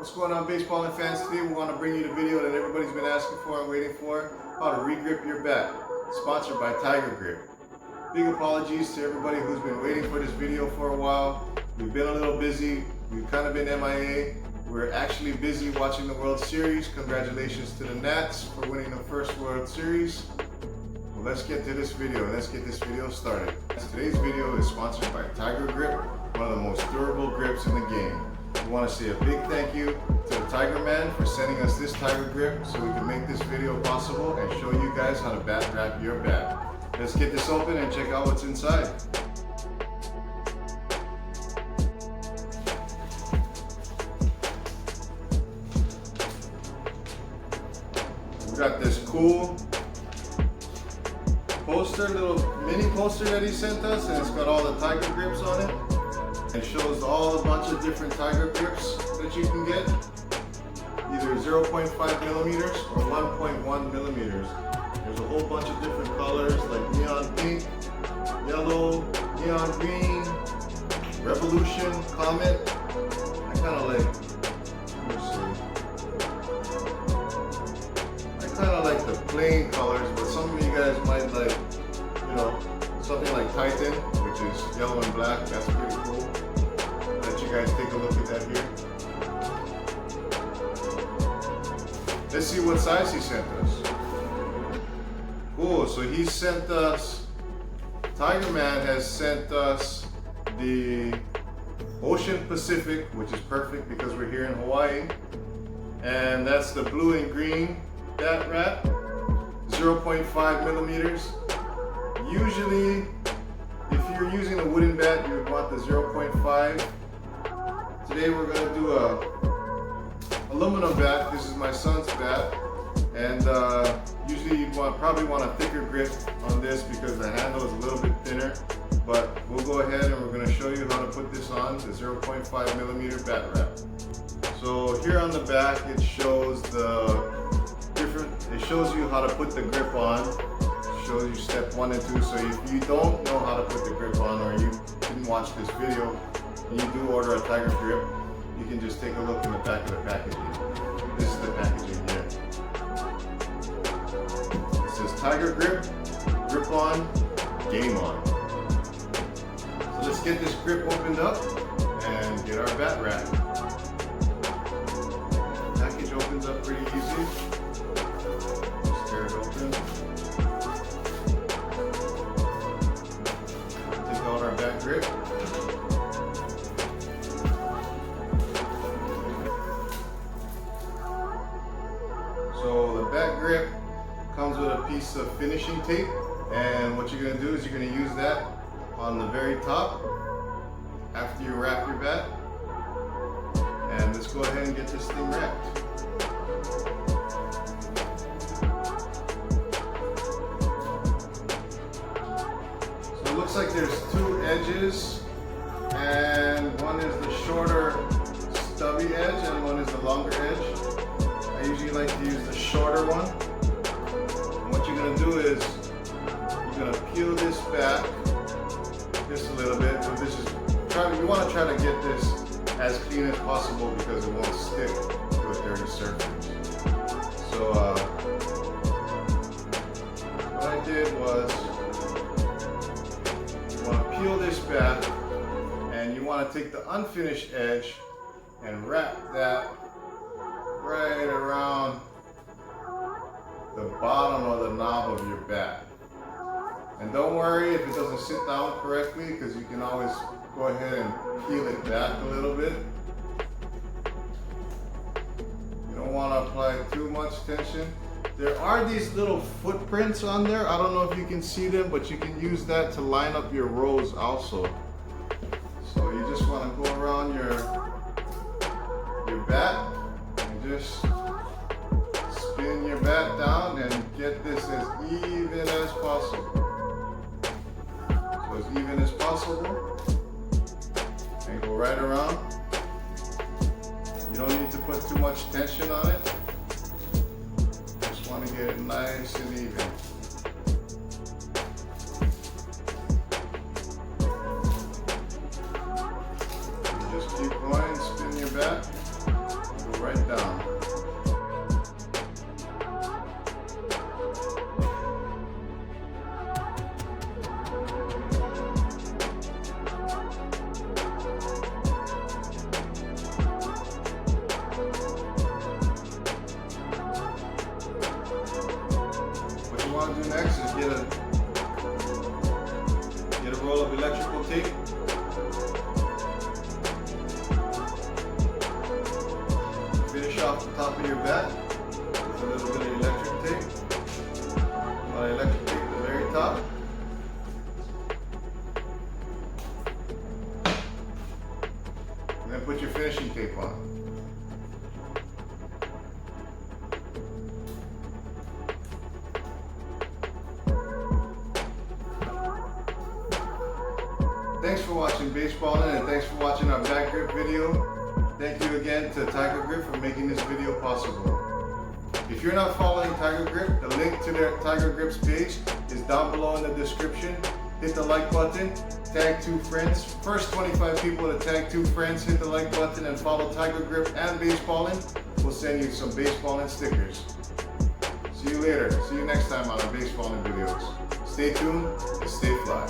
What's going on, Baseballin fans? Today we want to bring you the video that everybody's been asking for and waiting for, how to re-grip your bat, sponsored by Tiger Grip. Big apologies to everybody who's been waiting for this video for a while. We've been a little busy, we've kind of been MIA. We're actually busy watching the World Series. Congratulations to the Nats for winning the first World Series. Well, let's get to this video. Let's get this video started. Today's video is sponsored by Tiger Grip, one of the most durable grips in the game. We want to say a big thank you to the Tiger Man for sending us this Tiger Grip so we can make this video possible and show you guys how to bat wrap your bat. Let's get this open and check out what's inside. We got this cool poster, little mini poster that he sent us, and it's got all the Tiger Grips on it. It shows all a bunch of different Tiger Grips that you can get, either 0.5 millimeters or 1.1 millimeters. There's a whole bunch of different colors like neon pink, yellow, neon green, revolution, comet. I kind of like, the plain colors, but some of you guys might like, something like Titan, which is yellow and black. That's pretty cool. Let you guys take a look at that here. Let's see what size he sent us. Cool, so he sent us, Tiger Man has sent us the Ocean Pacific, which is perfect because we're here in Hawaii. And that's the blue and green bat wrap, 0.5 millimeters. Usually, if you're using a wooden bat, you would want the 0.5. Today we're going to do a aluminum bat. This is my son's bat, and usually you'd probably want a thicker grip on this because the handle is a little bit thinner. But we'll go ahead and we're going to show you how to put this on, the 0.5 millimeter bat wrap. So here on the back, it shows you how to put the grip on. It shows you step 1 and 2. So if you don't know how to put the grip on, or you didn't watch this video and you do order a Tiger Grip, you can just take a look in the back of the packaging. This is the packaging here. It says Tiger Grip, grip on, game on. So let's get this grip opened up and get our bat wrap. The package opens up pretty easy. Just tear it open. Take out our bat grip. So the bat grip comes with a piece of finishing tape, and what you're going to do is you're going to use that on the very top after you wrap your bat. And let's go ahead and get this thing wrapped. So it looks like there's 2 edges, and one is the shorter stubby edge and one is the longer edge. I usually like to use the shorter one. And what you're going to do is you're going to peel this back just a little bit. So this is you want to try to get this as clean as possible because it won't stick to a dirty surface. So what I did was you want to peel this back and you want to take the unfinished edge and wrap that right around the bottom of the knob of your bat. And don't worry if it doesn't sit down correctly, because you can always go ahead and peel it back a little bit. You don't want to apply too much tension. There are these little footprints on there. I don't know if you can see them, but you can use that to line up your rows also. So you just want to go around your bat and just spin your bat down and get this as even as possible. So as even as possible, and go right around. You don't need to put too much tension on it. Just want to get it nice and even. You just keep going, spin your bat. get a roll of electrical tape. Finish off the top of your bat with a little bit of electric tape. Electric tape at the very top. And then put your finishing tape on. Thanks for watching Baseballin, and thanks for watching our back grip video. Thank you again to Tiger Grip for making this video possible. If you're not following Tiger Grip, the link to their Tiger Grips page is down below in the description. Hit the like button, tag 2 friends. First 25 people to tag 2 friends, hit the like button and follow Tiger Grip and Baseballin. We'll send you some Baseballin stickers. See you later. See you next time on our Baseballin videos. Stay tuned and stay fly.